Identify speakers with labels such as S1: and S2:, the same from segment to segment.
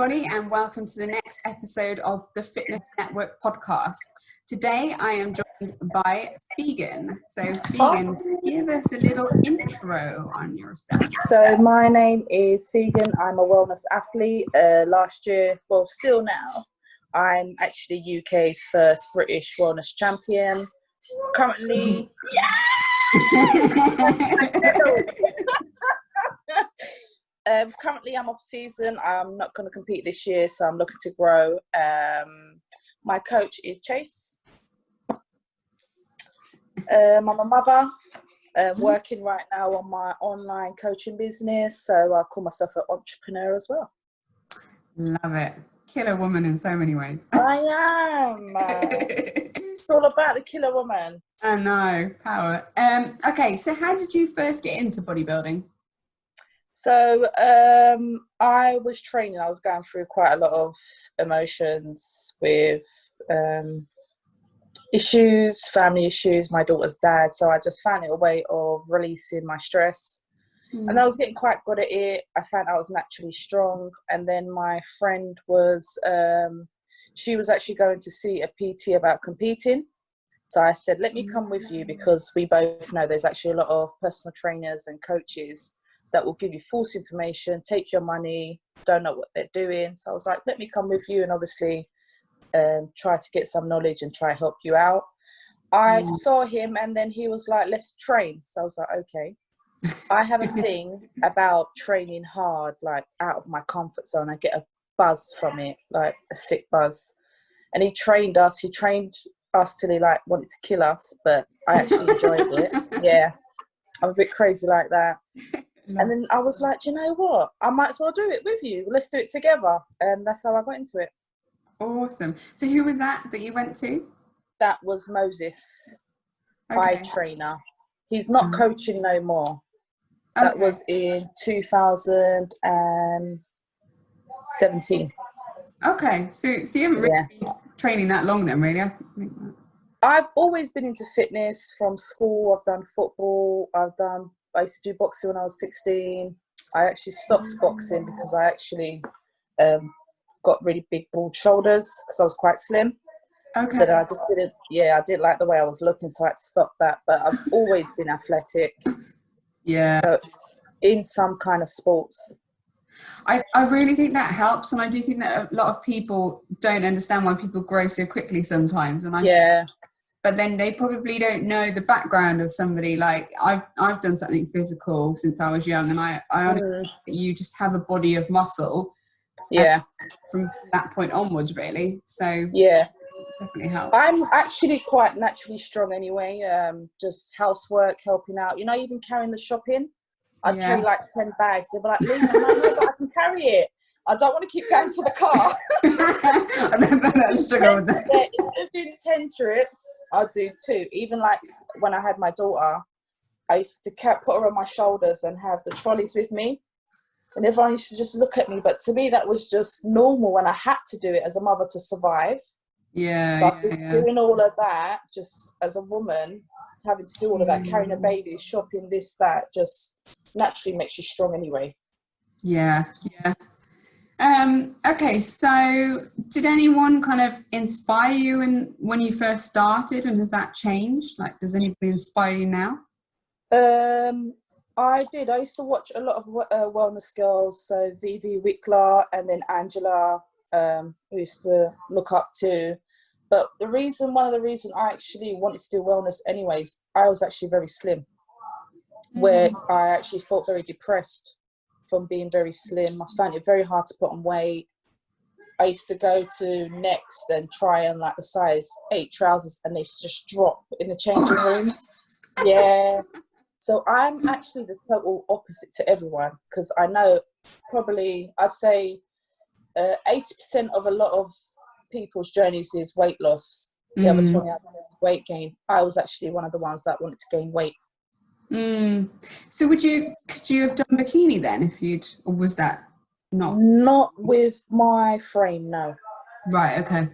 S1: everybody, and welcome to the next episode of the Fitness Network podcast. Today, I am joined by Figen. So, Figen, give us a little intro on yourself.
S2: So, my name is Figen. I'm a wellness athlete. Last year, well, still now, I'm actually UK's first British wellness champion. Currently, currently I'm off season. I'm not going to compete this year, so I'm looking to grow. My coach is Chase. I'm a mother, working right now on my online coaching business, so I call myself an entrepreneur as well.
S1: Love it. Killer woman in so many ways.
S2: I am. It's all about the killer woman.
S1: I know, power. Okay, so how did you first get into bodybuilding?
S2: So I was training. I was going through quite a lot of emotions with issues, family issues, my daughter's dad. So I just found it a way of releasing my stress. And I was getting quite good at it. I found I was naturally strong. And then my friend was, she was actually going to see a PT about competing. So I said, let me come with you, because we both know there's actually a lot of personal trainers and coaches that will give you false information, take your money, don't know what they're doing. So I was like, let me come with you and obviously try to get some knowledge and try help you out. I saw him and then he was like, let's train. So I was like, okay. I have a thing about training hard, like out of my comfort zone. I get a buzz from it, like a sick buzz. And he trained us till he like wanted to kill us, but I actually enjoyed it. Yeah, I'm a bit crazy like that. And then I was like, do you know what? I might as well do it with you. Let's do it together. And that's how I got into it.
S1: Awesome. So who was that you went to?
S2: That was Moses, eye trainer. He's not coaching no more. That was in 2017.
S1: Okay, so you haven't really been training that long then, really?
S2: I've always been into fitness from school. I've done football. I used to do boxing when I was 16. I actually stopped boxing because I actually got really big broad shoulders because I was quite slim.
S1: Okay.
S2: So I just didn't like the way I was looking, so I had to stop that. But I've always been athletic. Yeah. So in some kind of sports.
S1: I really think that helps, and I do think that a lot of people don't understand why people grow so quickly sometimes. And but then they probably don't know the background of somebody. Like I've done something physical since I was young, and I honestly think that you just have a body of muscle.
S2: Yeah.
S1: From that point onwards, really. So
S2: yeah,
S1: definitely helps.
S2: I'm actually quite naturally strong anyway. Just housework, helping out. You know, even carrying the shopping. I'd carry like 10 bags. They'd be like, Lena, no, but I can carry it. I don't want to keep going to the car.
S1: I remember that struggle with that.
S2: Yeah, in 10 trips, I'd do 2. Even like when I had my daughter, I used to put her on my shoulders and have the trolleys with me. And everyone used to just look at me. But to me, that was just normal when I had to do it as a mother to survive.
S1: Yeah.
S2: So I've been doing all of that just as a woman, having to do all of that, carrying a baby, shopping, this, that, just naturally makes you strong anyway.
S1: Yeah. Okay, so did anyone kind of inspire you when you first started, and has that changed? Like, does anybody inspire you now?
S2: I did. I used to watch a lot of wellness girls, so Vivi Wickler and then Angela, who used to look up to. But one of the reasons I actually wanted to do wellness anyways, I was actually very slim, where I actually felt very depressed from being very slim. I found it very hard to put on weight. I used to go to Next and try on like the size 8 trousers, and they just drop in the changing room. Yeah. So I'm actually the total opposite to everyone, because I know probably I'd say 80% of a lot of people's journeys is weight loss. The other 20% is weight gain. I was actually one of the ones that wanted to gain weight.
S1: So could you have done bikini then or was that not?
S2: Not with my frame, no.
S1: Right, okay.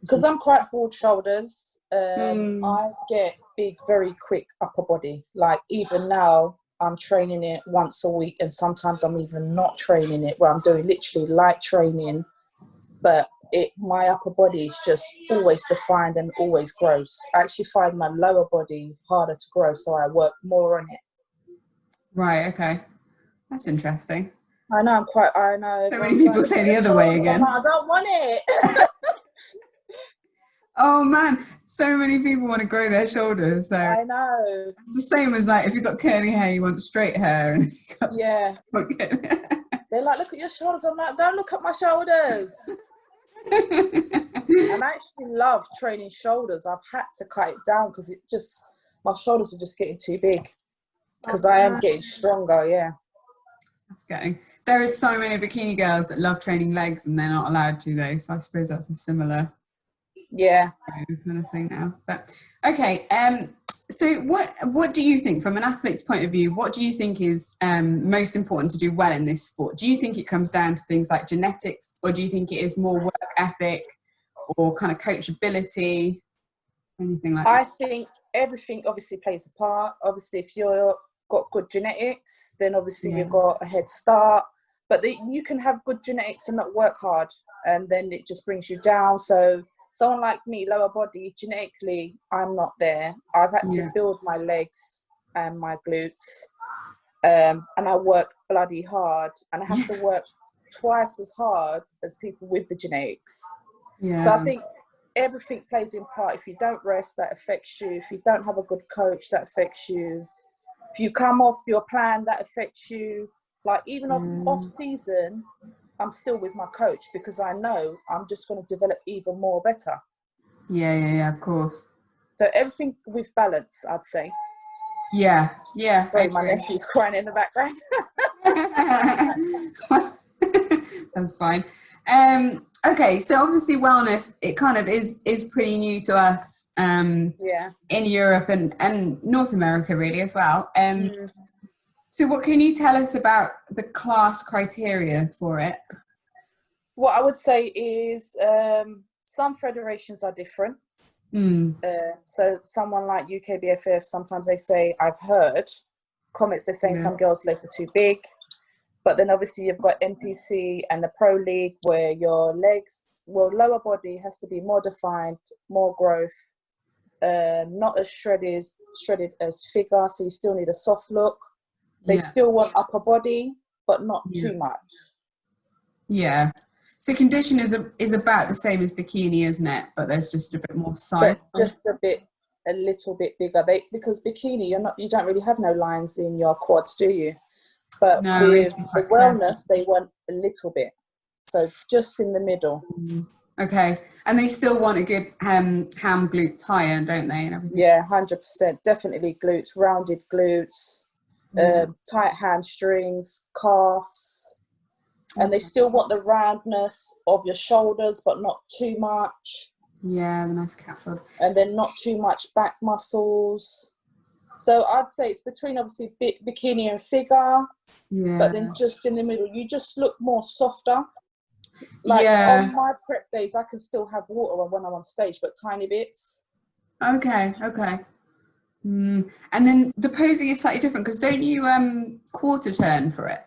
S2: Because I'm quite broad shoulders. I get big very quick upper body. Like even now, I'm training it once a week, and sometimes I'm even not training it, where I'm doing literally light training, but my upper body is just always defined and always grows. I actually find my lower body harder to grow, so I work more on it.
S1: Right, okay. That's interesting.
S2: I know, I know.
S1: So many people say the other way again.
S2: I don't want it.
S1: Oh man, so many people want to grow their shoulders. So
S2: I know.
S1: It's the same as like if you've got curly hair, you want straight hair. And
S2: yeah. They're like, look at your shoulders. I'm like, don't look at my shoulders. And I actually love training shoulders. I've had to cut it down because my shoulders are just getting too big. Because I am getting stronger, yeah.
S1: There is so many bikini girls that love training legs and they're not allowed to though. So I suppose that's a similar kind of thing now. But okay, so what do you think from an athlete's point of view? What do you think is most important to do well in this sport? Do you think it comes down to things like genetics, or do you think it is more work ethic or kind of coachability, anything like that?
S2: I think everything obviously plays a part. Obviously, if you've got good genetics, then obviously you've got a head start. But you can have good genetics and not work hard, and then it just brings you down. So someone like me, lower body, genetically, I'm not there. I've had to build my legs and my glutes, and I work bloody hard, and I have to work twice as hard as people with the genetics. So I think everything plays in part. If you don't rest, that affects you. If you don't have a good coach, that affects you. If you come off your plan, that affects you. Like even off season, I'm still with my coach because I know I'm just going to develop even more better.
S1: Yeah, of course.
S2: So everything with balance, I'd say.
S1: Yeah.
S2: Sorry, my nephew's crying in the background.
S1: That's fine. Okay, so obviously wellness, it kind of is pretty new to us in Europe and North America really as well. So what can you tell us about the class criteria for it?
S2: What I would say is some federations are different. So someone like UKBFF, sometimes they say, I've heard comments, they're saying some girls' legs are too big. But then obviously you've got NPC and the Pro League where your lower body has to be more defined, more growth, not as shredded as figure, so you still need a soft look. They still want upper body, but not too much. Yeah.
S1: So condition is about the same as bikini, isn't it? But there's just a bit more size.
S2: But just a little bit bigger. Because bikini, you don't really have no lines in your quads, do you? But with the wellness, they want a little bit. So just in the middle.
S1: Okay. And they still want a good ham glute tie-in, don't they? And everything?
S2: Yeah, 100%. Definitely glutes, rounded glutes, tight hamstrings, calves. And they still want the roundness of your shoulders, but not too much.
S1: Yeah, the nice catfold.
S2: And then not too much back muscles. So I'd say it's between obviously bikini and figure, but then just in the middle, you just look more softer. Like on my prep days, I can still have water when I'm on stage, but tiny bits.
S1: Okay. And then the posing is slightly different because don't you quarter turn for it?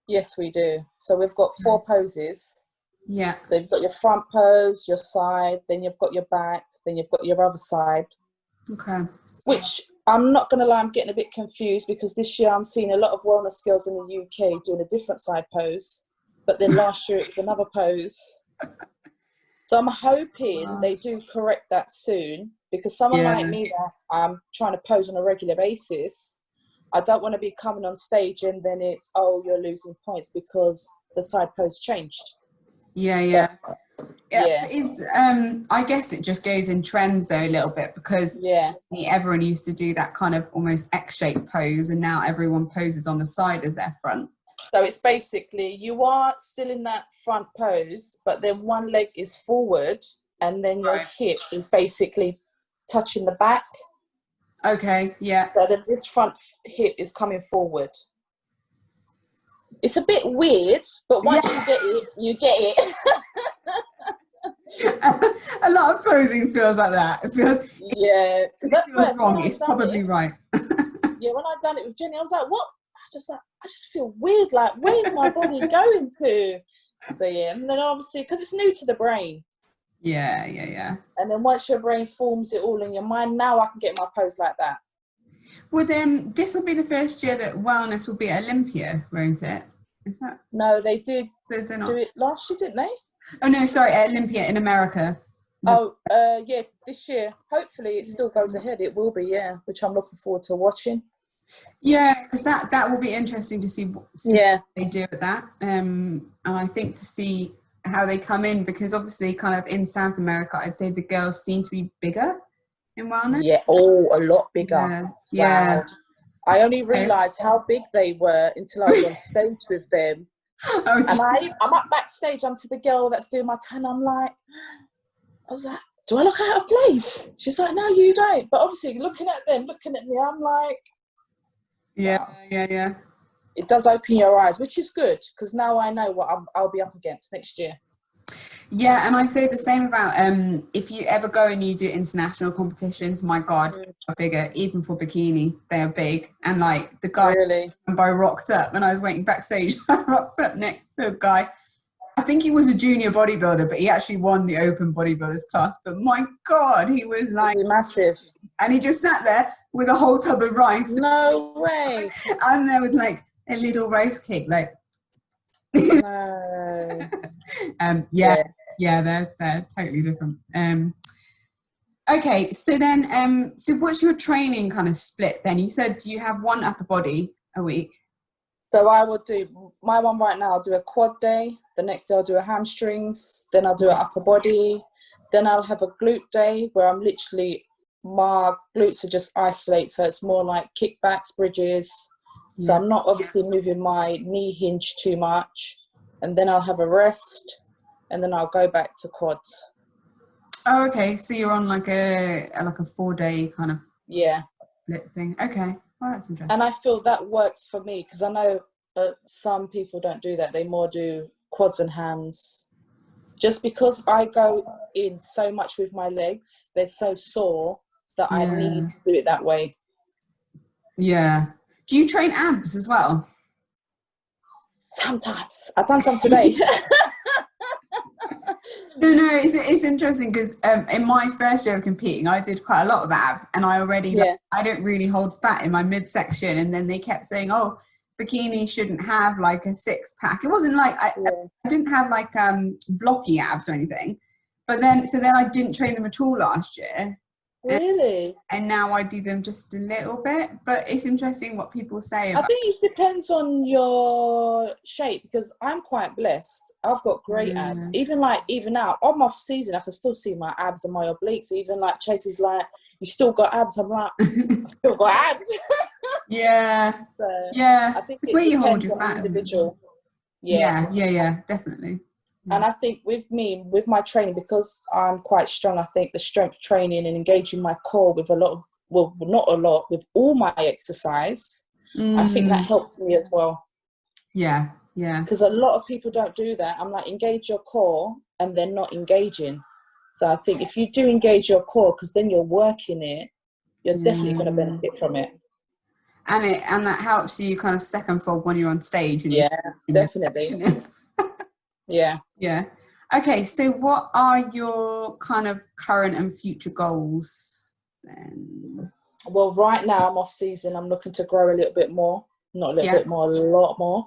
S2: Yes, we do. So we've got 4 poses.
S1: Yeah.
S2: So you've got your front pose, your side, then you've got your back, then you've got your other side.
S1: Okay.
S2: Which I'm not going to lie, I'm getting a bit confused because this year I'm seeing a lot of wellness girls in the UK doing a different side pose. But then last year it was another pose. So I'm hoping they do correct that soon because someone like me that I'm trying to pose on a regular basis, I don't want to be coming on stage and then it's, you're losing points because the side pose changed.
S1: Yeah. I guess it just goes in trends though a little bit because everyone used to do that kind of almost X-shaped pose and now everyone poses on the side as their front.
S2: So it's basically you are still in that front pose, but then one leg is forward and then your hip is basically touching the back.
S1: Okay, yeah.
S2: So then this front hip is coming forward. It's a bit weird, but once you get it, you get it.
S1: A lot of posing feels like that. It feels
S2: because
S1: it feels wrong. It's probably right.
S2: Yeah, when I done it with Jenny, I was like, what? I just feel weird. Like, where's my body going to? So yeah, and then obviously because it's new to the brain.
S1: Yeah.
S2: And then once your brain forms it all in your mind, now I can get my pose like that.
S1: Well, then this will be the first year that wellness will be at Olympia, won't it? Is that?
S2: No, they did
S1: do
S2: it last year, didn't they?
S1: Oh no, sorry, at Olympia in America.
S2: Yeah, this year. Hopefully it still goes ahead. It will be, yeah, which I'm looking forward to watching.
S1: Yeah, because that will be interesting to see what they do with that. And I think to see how they come in, because obviously kind of in South America, I'd say the girls seem to be bigger in wellness.
S2: Yeah, a lot bigger.
S1: Yeah.
S2: Wow. I only realised how big they were until I was on stage with them. And I'm up backstage, I'm to the girl that's doing my tan, I was like, do I look out of place? She's like, no, you don't. But obviously looking at them, looking at me, I'm like, wow.
S1: Yeah.
S2: It does open your eyes, which is good, because now I know what I'll be up against next year.
S1: Yeah, and I'd say the same about if you ever go and you do international competitions, my God, are bigger, even for bikini, they are big. And like the guy I rocked up when I was waiting backstage, I rocked up next to a guy. I think he was a junior bodybuilder, but he actually won the open bodybuilders class. But my God, he was like
S2: massive. And
S1: he just sat there with a whole tub of rice.
S2: No way.
S1: I'm there with like a little rice cake, like.
S2: No.
S1: Yeah, they're totally different. Okay, so then, so what's your training kind of split then? You said you have one upper body a week.
S2: So I will do my one right now. I'll do a quad day. The next day I'll do a hamstrings. Then I'll do an upper body. Then I'll have a glute day where I'm literally, my glutes are just isolate. So it's more like kickbacks, bridges. So I'm not obviously moving my knee hinge too much. And then I'll have a rest. And then I'll go back to quads.
S1: Oh, okay. So you're on like a 4-day kind of split thing. Okay. Well, that's interesting.
S2: And I feel that works for me because I know some people don't do that. They more do quads and hams. Just because I go in so much with my legs, they're so sore that I need to do it that way.
S1: Yeah. Do you train abs as well?
S2: Sometimes. I've done some today.
S1: No, it's interesting because in my first year of competing, I did quite a lot of abs, and I already I don't really hold fat in my midsection, and then they kept saying, "Oh, bikini shouldn't have like a 6-pack." It wasn't like I didn't have like blocky abs or anything, but then I didn't train them at all last year.
S2: Really?
S1: And now I do them just a little bit, but it's interesting what people say.
S2: I think it depends on your shape because I'm quite blessed. I've got great abs. Even now, I'm off season, I can still see my abs and my obliques. Even like Chase is like, "You still got abs?" I'm like, "I still got abs." I think
S1: it's
S2: it
S1: where you hold
S2: depends
S1: your
S2: on
S1: fat.
S2: the individual.
S1: Yeah, definitely.
S2: And I think with me, with my training, because I'm quite strong, I think the strength training and engaging my core with not a lot, with all my exercise, I think that helps me as well.
S1: Yeah.
S2: Because a lot of people don't do that. I'm like, engage your core, and they're not engaging. So I think if you do engage your core, because then you're working it, you're definitely going to benefit from it.
S1: And that helps you kind of second fold when you're on stage. And
S2: definitely. Yeah.
S1: Okay, so what are your kind of current and future goals then?
S2: Well, right now I'm off season. I'm looking to grow a little bit more. Not a little bit more, a lot more.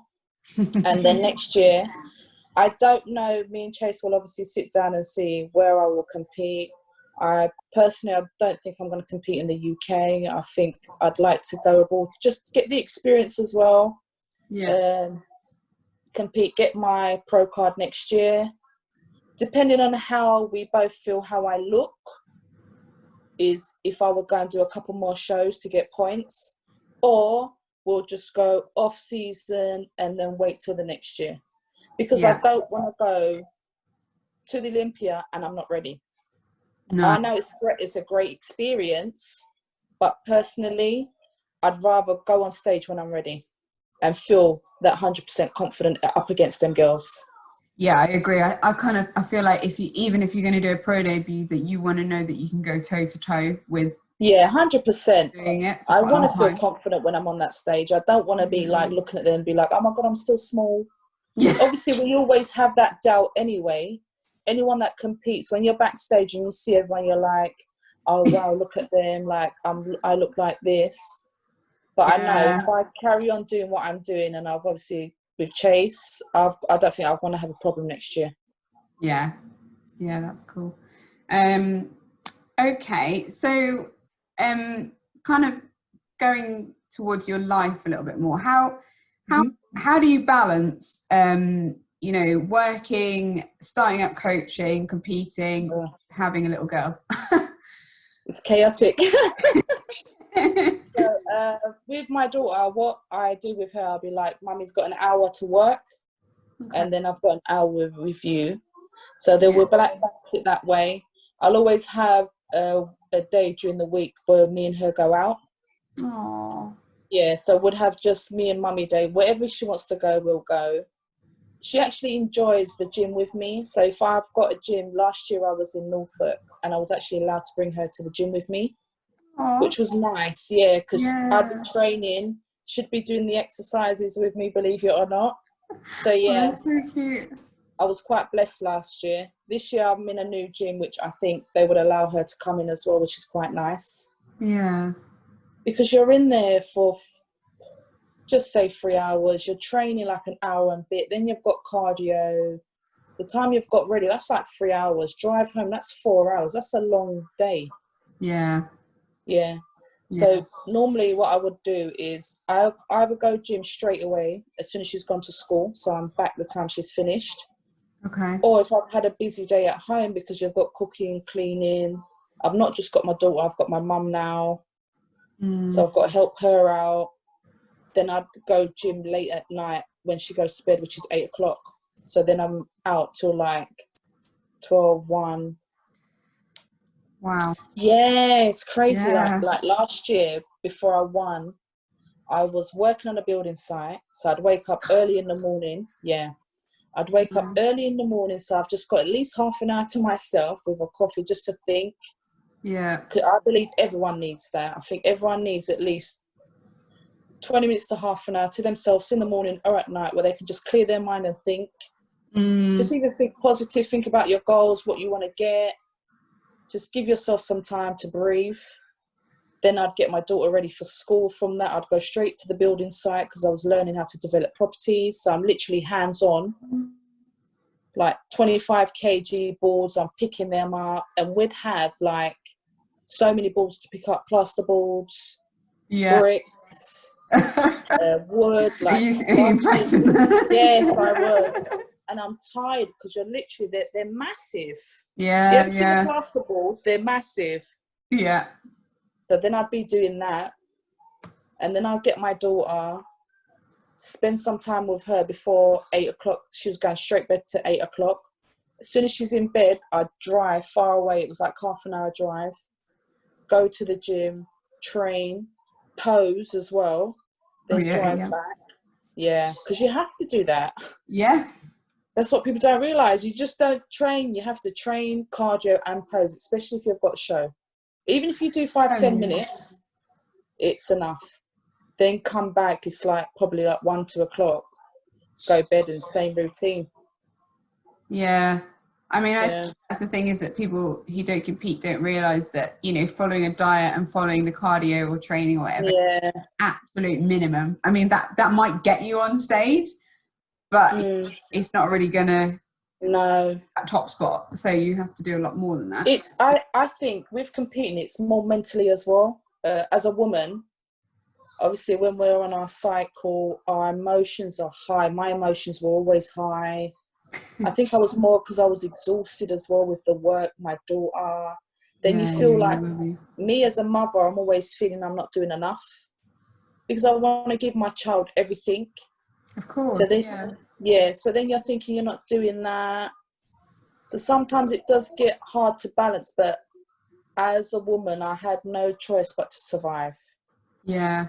S2: And then next year, I don't know, me and Chase will obviously sit down and see where I will compete. I don't think I'm going to compete in the UK. I think I'd like to go abroad just to get the experience as well. Compete, get my pro card next year. Depending on how we both feel how I look, is if I would go and do a couple more shows to get points, or we'll just go off season and then wait till the next year. Because I don't want to go to the Olympia and I'm not ready. No. I know it's a great experience, but personally, I'd rather go on stage when I'm ready and feel that 100% confident up against them girls.
S1: Yeah, I agree. I feel like if you're going to do a pro debut, that you want to know that you can go toe to toe with
S2: Yeah, 100%.
S1: Doing it.
S2: I want to feel confident when I'm on that stage. I don't want to be like looking at them and be like, oh my God, I'm still small. Yeah. Obviously, we always have that doubt anyway. Anyone that competes, when you're backstage and you see everyone, you're like, oh wow, look at them. Like I look like this. But I know if I carry on doing what I'm doing, and I've obviously with Chase, I don't think I want to have a problem next year.
S1: Yeah, yeah, that's cool. Okay, so kind of going towards your life a little bit more. How do you balance you know, working, starting up coaching, competing, having a little girl?
S2: It's chaotic. So with my daughter, what I do with her, I'll be like, Mummy's got an hour to work, and then I've got an hour with you. So then we'll balance it that way. I'll always have a day during the week where me and her go out.
S1: Aww.
S2: Yeah, so we'd have just me and Mummy day. Wherever she wants to go, we'll go. She actually enjoys the gym with me. So if I've got a gym, last year I was in Norfolk and I was actually allowed to bring her to the gym with me. Aww. Which was nice, yeah, because I'd be training, should be doing the exercises with me, believe it or not. So yeah,
S1: that's so cute.
S2: I was quite blessed last year. This year I'm in a new gym, which I think they would allow her to come in as well, which is quite nice.
S1: Yeah.
S2: Because you're in there for, just say 3 hours, you're training like an hour and a bit, then you've got cardio. The time you've got ready, that's like 3 hours. Drive home, that's 4 hours. That's a long day.
S1: Yeah.
S2: Yeah. So normally what I would do is I would go gym straight away as soon as she's gone to school. So I'm back the time she's finished.
S1: Okay.
S2: Or if I've had a busy day at home because you've got cooking, cleaning. I've not just got my daughter, I've got my mum now. So I've got to help her out. Then I'd go gym late at night when she goes to bed, which is 8 o'clock. So then I'm out till like 12, 1.
S1: Wow.
S2: Yeah, it's crazy. Like last year, before I won, I was working on a building site. So I'd wake up early in the morning. Yeah. I'd wake up early in the morning. So I've just got at least half an hour to myself with a coffee just to think.
S1: Yeah.
S2: I believe everyone needs that. I think everyone needs at least 20 minutes to half an hour to themselves in the morning or at night where they can just clear their mind and think. Just even think positive, think about your goals, what you want to get. Just give yourself some time to breathe. Then I'd get my daughter ready for school. From that, I'd go straight to the building site because I was learning how to develop properties. So I'm literally hands-on, like 25 kg boards. I'm picking them up, and we'd have like so many boards to pick up, plasterboards, bricks, wood. Like,
S1: are you impressing?
S2: Yes, I was. And I'm tired because you're literally, they're massive.
S1: Yeah,
S2: you ever seen a plasterboard? They're massive.
S1: Yeah.
S2: So then I'd be doing that. And then I'd get my daughter, spend some time with her before 8 o'clock. She was going straight bed to 8 o'clock. As soon as she's in bed, I'd drive far away. It was like half an hour drive. Go to the gym, train, pose as well. Then drive back. Yeah, because you have to do that.
S1: Yeah.
S2: That's what people don't realise. You just don't train. You have to train, cardio and pose, especially if you've got a show. Even if you do 5-10 minutes, it's enough. Then come back, it's like probably like 1-2 o'clock. Go bed and same routine.
S1: Yeah. I mean, that's the thing, is that people who don't compete don't realise that, you know, following a diet and following the cardio or training or whatever, absolute minimum. I mean, that might get you on stage, but it's not really gonna that top spot. So you have to do a lot more than that.
S2: It's I think with competing, it's more mentally as well. As a woman, obviously when we're on our cycle, our emotions are high. My emotions were always high. I think I was more because I was exhausted as well with the work, my daughter. Then you feel like me as a mother, I'm always feeling I'm not doing enough because I want to give my child everything.
S1: Of course.
S2: So then, so then you're thinking you're not doing that. So sometimes it does get hard to balance, but as a woman, I had no choice but to survive.
S1: Yeah.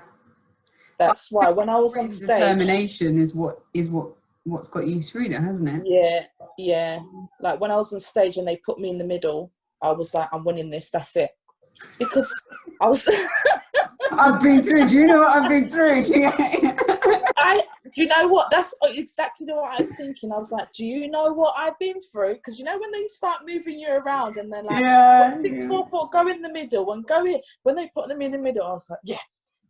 S2: That's why when I was on stage,
S1: determination is what's got you through there, hasn't it?
S2: Yeah. Like when I was on stage and they put me in the middle, I was like, I'm winning this. That's it. because I was.
S1: I've been through. Do you know what I've been through? Do
S2: you know what? That's exactly what I was thinking. I was like, do you know what I've been through? Because you know when they start moving you around and they're like,
S1: yeah,
S2: 6, 4, 4, go in the middle and go in. When they put them in the middle, I was like, yeah,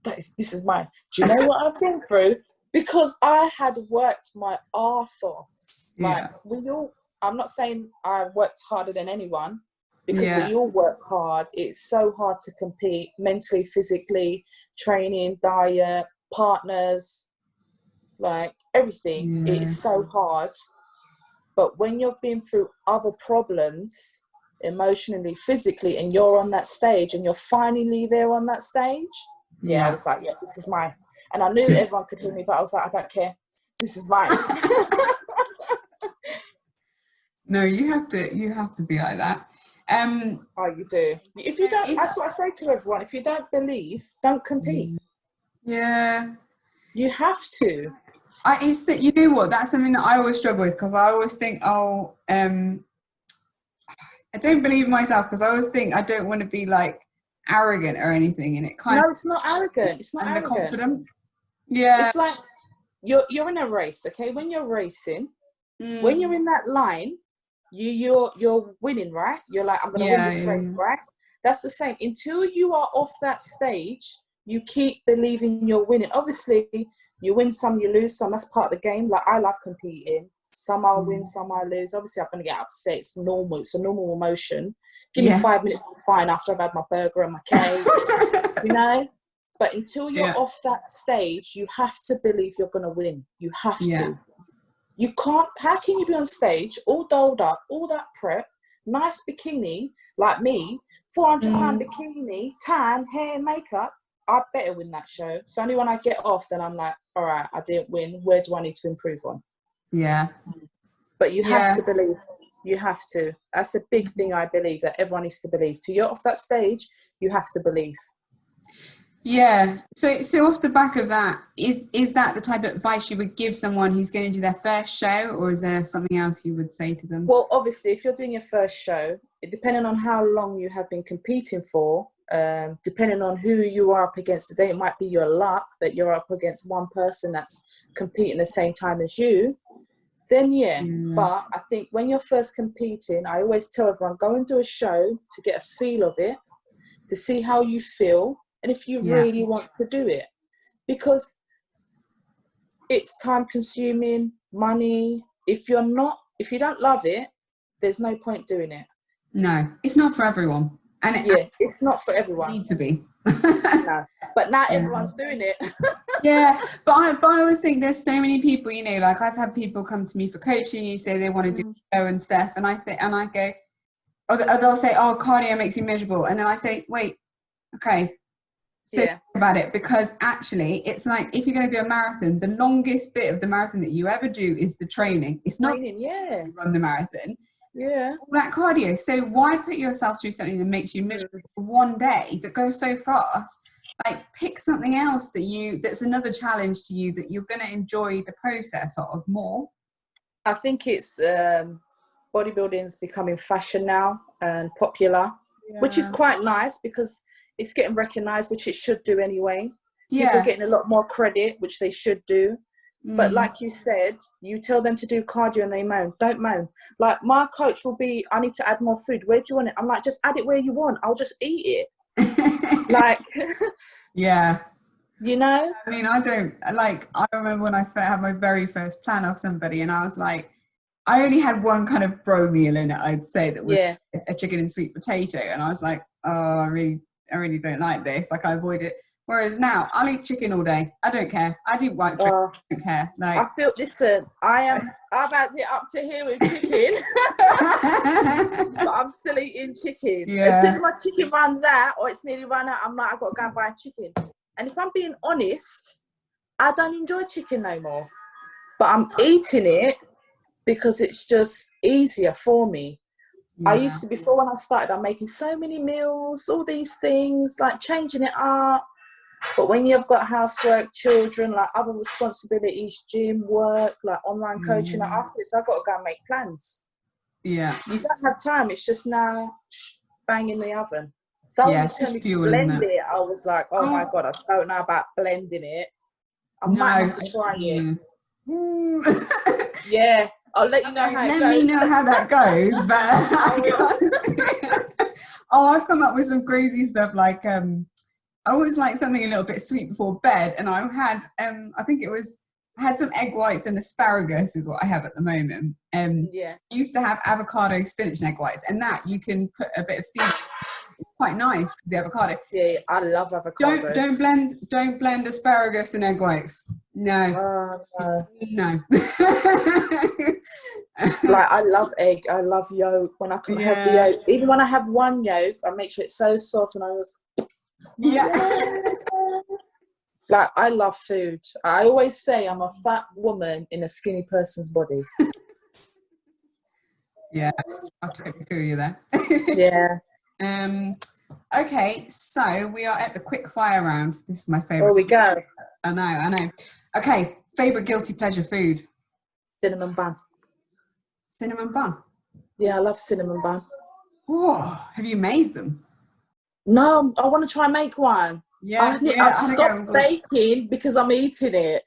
S2: this is mine. Do you know what I've been through? Because I had worked my arse off. Like I'm not saying I worked harder than anyone, because we all work hard. It's so hard to compete mentally, physically, training, diet, partners, like everything. It's so hard. But when you've been through other problems, emotionally, physically, and you're on that stage and you're finally there on that stage, I was like, yeah, this is mine. And I knew everyone could hear me, but I was like, I don't care. This is mine.
S1: No, you have to be like that.
S2: Oh, you do. If you don't, that's what I say to everyone. If you don't believe, don't compete.
S1: Yeah.
S2: You have to.
S1: You know what? That's something that I always struggle with, because I always think, I don't believe in myself, because I always think I don't want to be like arrogant or anything, and it kind of.
S2: No, it's not arrogant. It's not arrogant.
S1: Confident. Yeah.
S2: It's like you're in a race, okay? When you're racing, when you're in that line, you're winning, right? You're like, I'm gonna win this race, right? That's the same. Until you are off that stage, you keep believing you're winning. Obviously, you win some, you lose some. That's part of the game. Like, I love competing. Some I'll win, some I lose. Obviously, I'm gonna get upset. It's normal. It's a normal emotion. Give me 5 minutes, I'm fine after I've had my burger and my cake, you know. But until you're off that stage, you have to believe you're gonna win. You have to. You can't. How can you be on stage all dolled up, all that prep, nice bikini like me, £400 bikini, tan, hair, makeup? I better win that show. So only when I get off, then I'm like, all right, I didn't win. Where do I need to improve on?
S1: Yeah.
S2: But you have to believe. You have to. That's a big thing, I believe, that everyone needs to believe. Till you're off that stage, you have to believe.
S1: Yeah. So off the back of that, is that the type of advice you would give someone who's going to do their first show, or is there something else you would say to them?
S2: Well, obviously, if you're doing your first show, depending on how long you have been competing for, depending on who you are up against today, it might be your luck that you're up against one person that's competing the same time as you. Then but I think when you're first competing, I always tell everyone, go and do a show to get a feel of it, to see how you feel, and if you really want to do it, because it's time consuming, money. If you don't love it, there's no point doing it.
S1: No, it's not for everyone. And
S2: it's not for everyone.
S1: Need to be.
S2: No, but not everyone's doing it.
S1: but I always think there's so many people, you know, like I've had people come to me for coaching, you say they want to do a show and stuff, and I go, or they'll say, oh, cardio makes you miserable, and then I say, wait, okay, so think about it, because actually it's like, if you're going to do a marathon, the longest bit of the marathon that you ever do is the training. It's not you run the marathon. All that cardio. So why put yourself through something that makes you miserable for one day that goes so fast? Like, pick something else that's another challenge to you that you're going to enjoy the process of more.
S2: I think it's bodybuilding's becoming fashion now and popular, which is quite nice because it's getting recognised, which it should do anyway. People are getting a lot more credit, which they should do. But like you said, you tell them to do cardio and they moan. Don't moan. Like, my coach will be, I need to add more food. Where do you want it? I'm like, just add it where you want. I'll just eat it. Like, you know?
S1: I mean, I remember when I had my very first plan off somebody, and I was like, I only had one kind of bro meal in it, I'd say, that was a chicken and sweet potato. And I was like, oh, I really don't like this. Like, I avoid it. Whereas now, I'll eat chicken all day. I don't care. I do white food. I don't care. Like,
S2: I feel, listen, I've had it up to here with chicken, but I'm still eating chicken. As soon as my chicken runs out, or it's nearly run out, I'm like, I've got to go and buy chicken. And if I'm being honest, I don't enjoy chicken no more. But I'm eating it because it's just easier for me. I used to, before when I started, I'm making so many meals, all these things, like changing it up. But when you've got housework, children, like other responsibilities, gym, work, like online coaching, like after this, I've got to go and make plans. You don't have time. It's just now bang in the oven. Someone
S1: Yeah,
S2: was
S1: it's
S2: telling
S1: just
S2: me to
S1: fuel, isn't
S2: blend
S1: it?
S2: it. I was like, oh my God, I don't know about blending it. I might have to try it. Yeah, I'll let you know how it
S1: let
S2: goes.
S1: me know how that goes, but I've come up with some crazy stuff like I always like something a little bit sweet before bed, and I had I had some egg whites and asparagus is what I have at the moment.
S2: Yeah.
S1: I used to have avocado, spinach, and egg whites, and that you can put a bit of steam. It's quite nice because the avocado.
S2: Yeah, I love avocado.
S1: Don't blend asparagus and egg whites. No. No.
S2: Like, I love egg. I love yolk. When I can have the yolk, even when I have one yolk, I make sure it's so soft, and I was like, I love food. I always say I'm a fat woman in a skinny person's body.
S1: Yeah, I'll totally feel you there.
S2: Yeah.
S1: Okay, so we are at the quick fire round. This is my favorite.
S2: Oh, we go.
S1: I know. Okay, favorite guilty pleasure food?
S2: Cinnamon bun.
S1: Cinnamon bun.
S2: Yeah, I love cinnamon bun.
S1: Oh, have you made them?
S2: No, I want to try and make one. I've stopped baking because I'm eating it.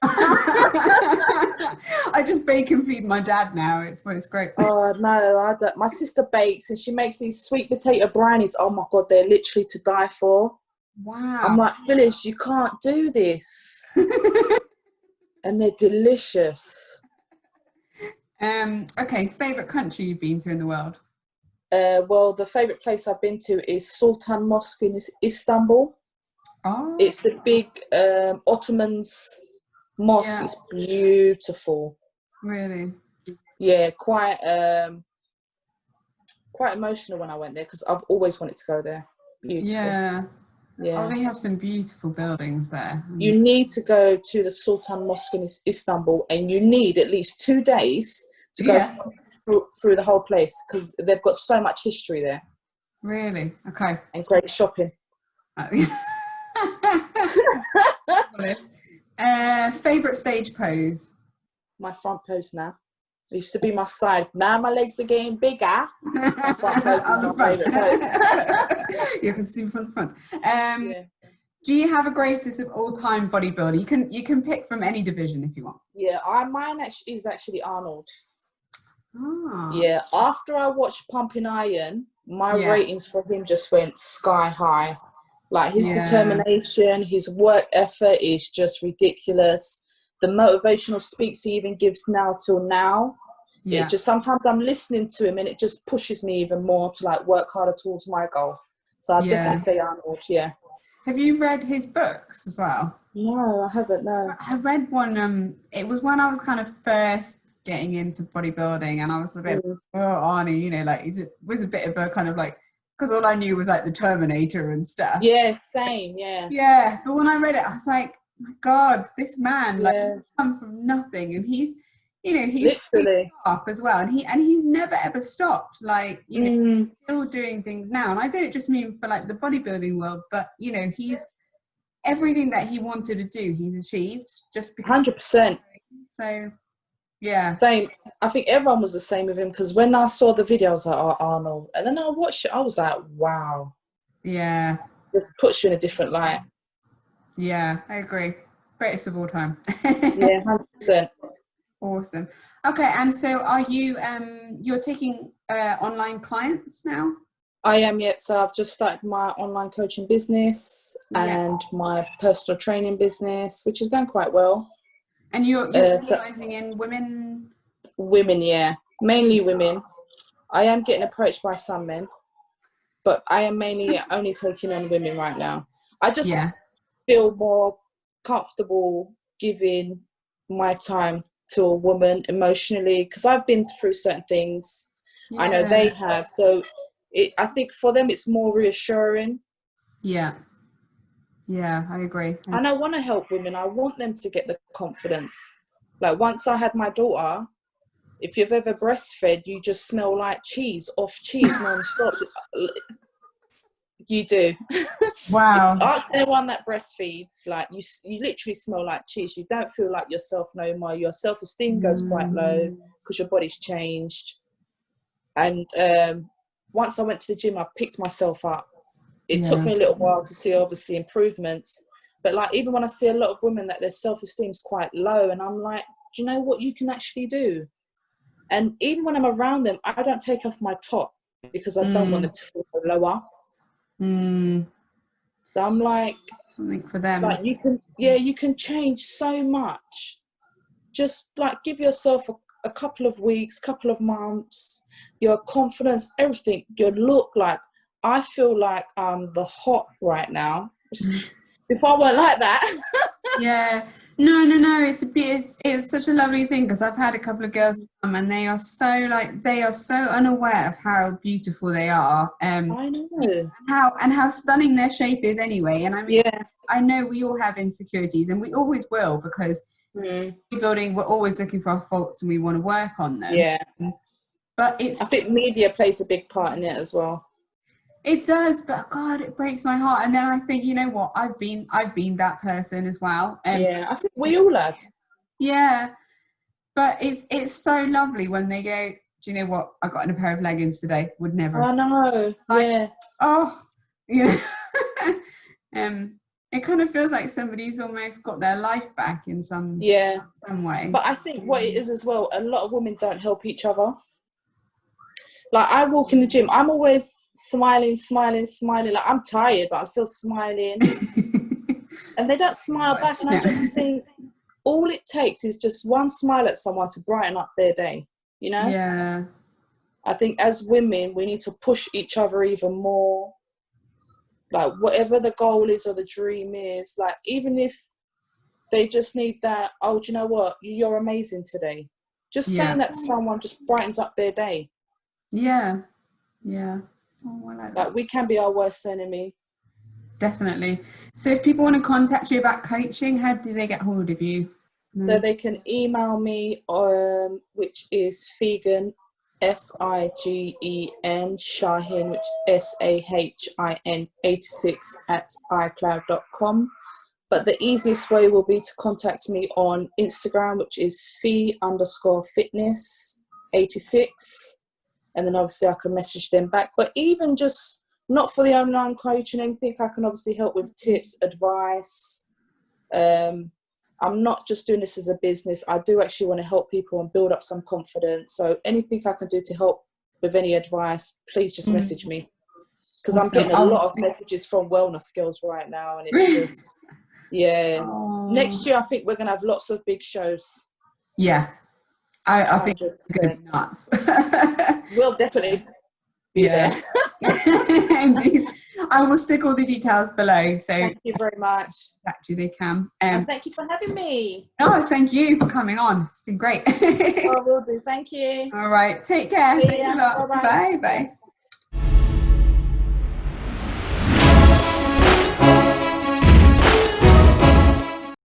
S1: I just bake and feed my dad now. It's great.
S2: Oh no, I don't. My sister bakes and she makes these sweet potato brownies. Oh my God, they're literally to die for.
S1: Wow.
S2: I'm like, Phyllis, you can't do this. And they're delicious.
S1: Okay, favorite country you've been to in the world?
S2: Well, the favorite place I've been to is Sultan Mosque in Istanbul.
S1: Oh,
S2: it's the big Ottomans mosque.
S1: yeah.
S2: It's beautiful.
S1: Really?
S2: Yeah, quite emotional when I went there because I've always wanted to go there. Beautiful.
S1: Yeah.
S2: Yeah.
S1: Oh, they have some beautiful buildings there.
S2: You need to go to the Sultan Mosque in Istanbul, and you need at least 2 days to go through the whole place because they've got so much history there.
S1: Really? Okay.
S2: And great shopping.
S1: Favorite stage pose?
S2: My front pose now. It used to be my side. Now my legs are getting bigger. My front pose is my favorite pose.
S1: You can see from the front. Do you have a greatest of all time bodybuilder? You can pick from any division if you want.
S2: Yeah, mine is actually Arnold.
S1: Ah.
S2: Yeah, after I watched Pumping Iron, my ratings for him just went sky high. Like his determination, his work effort is just ridiculous. The motivational speaks he even gives now till now. Yeah. It just, sometimes I'm listening to him and it just pushes me even more to like work harder towards my goal. So I'd definitely say Arnold, yeah.
S1: Have you read his books as well?
S2: No, I haven't, no.
S1: I read one, it was when I was kind of first getting into bodybuilding and I was a bit, oh, Arnie, you know, like, was a bit of a kind of like, because all I knew was like the Terminator and stuff.
S2: Yeah, same, yeah.
S1: Yeah, but when I read it, I was like, my God, this man, like, come from nothing, and he's, you know, he's
S2: literally
S1: up as well, and he's never ever stopped, like, you know, he's still doing things now, and I don't just mean for like the bodybuilding world, but you know, he's everything that he wanted to do, he's achieved just because.
S2: 100%.
S1: So, yeah.
S2: Same. I think everyone was the same with him because when I saw the video, I was like, oh, Arnold, and then I watched it, I was like, wow.
S1: Yeah.
S2: This puts you in a different light.
S1: Yeah, I agree. Greatest of all time.
S2: Yeah, 100%.
S1: Awesome. Okay, and so are you you're taking online clients now?
S2: I am, yeah. So I've just started my online coaching business and my personal training business, which is going quite well.
S1: And you're specializing in women?
S2: Women, yeah. Mainly women. I am getting approached by some men, but I am mainly only taking on women right now. I just feel more comfortable giving my time to a woman emotionally because I've been through certain things. I know they have. So I think for them it's more reassuring. Yeah, I agree. And I want to help women. I want them to get the confidence. Like once I had my daughter, if you've ever breastfed, you just smell like cheese, off cheese non-stop. You do. Wow. Ask anyone that breastfeeds, like you literally smell like cheese. You don't feel like yourself no more. Your self-esteem goes quite low because your body's changed. And once I went to the gym, I picked myself up. it took me a little while to see obviously improvements. But like, even when I see a lot of women that their self-esteem is quite low, and I'm like, do you know what you can actually do? And even when I'm around them, I don't take off my top because I don't want them to feel lower. So I'm like,
S1: something for them.
S2: Like, you can change so much. Just like, give yourself a couple of weeks, couple of months, your confidence, everything, your look. Like, I feel like I'm the hot right now. Before I weren't like that.
S1: Yeah. No. It's such a lovely thing, because I've had a couple of girls come, and they are so unaware of how beautiful they are.
S2: I know.
S1: And how stunning their shape is anyway. And I mean, I know we all have insecurities, and we always will, because building, we're always looking for our faults and we want to work on them. Yeah. But I
S2: think media plays a big part in it as well.
S1: It does, but God, it breaks my heart. And then I think, you know what? I've been that person as well.
S2: I think we all have.
S1: Yeah, but it's so lovely when they go, do you know what? I got in a pair of leggings today. Would never.
S2: I know.
S1: Like, oh, you know. It kind of feels like somebody's almost got their life back in some way.
S2: But I think what it is as well, a lot of women don't help each other. Like, I walk in the gym, I'm always smiling. Like, I'm tired, but I'm still smiling. And they don't smile back. And I just think all it takes is just one smile at someone to brighten up their day, you know?
S1: Yeah.
S2: I think as women, we need to push each other even more. Like, whatever the goal is or the dream is, like, even if they just need that, oh, do you know what? You're amazing today. Just saying that to someone just brightens up their day.
S1: Yeah. Yeah. Oh, I like that.
S2: Like, we can be our worst enemy.
S1: Definitely. So if people want to contact you about coaching, how do they get hold of you?
S2: So they can email me, which is Figen, Figen Sahin, which Sahin 86 @icloud.com. But the easiest way will be to contact me on Instagram, which is Fi_fitness 86. And then obviously I can message them back. But even just not for the online coaching, anything, I can obviously help with tips, advice. I'm not just doing this as a business. I do actually want to help people and build up some confidence. So anything I can do to help with any advice, please just message me. Because I'm getting a lot of messages from wellness girls right now. And it's just, Next year, I think we're going to have lots of big shows.
S1: Yeah. I think it's going to be nuts.
S2: We'll definitely be there.
S1: Indeed. I will stick all the details below. So
S2: thank you very much.
S1: Actually, they can.
S2: And thank you for having me.
S1: No, thank you for coming on. It's been great.
S2: I will do. Thank you.
S1: All right. Take care. Thanks a lot. Bye. Bye.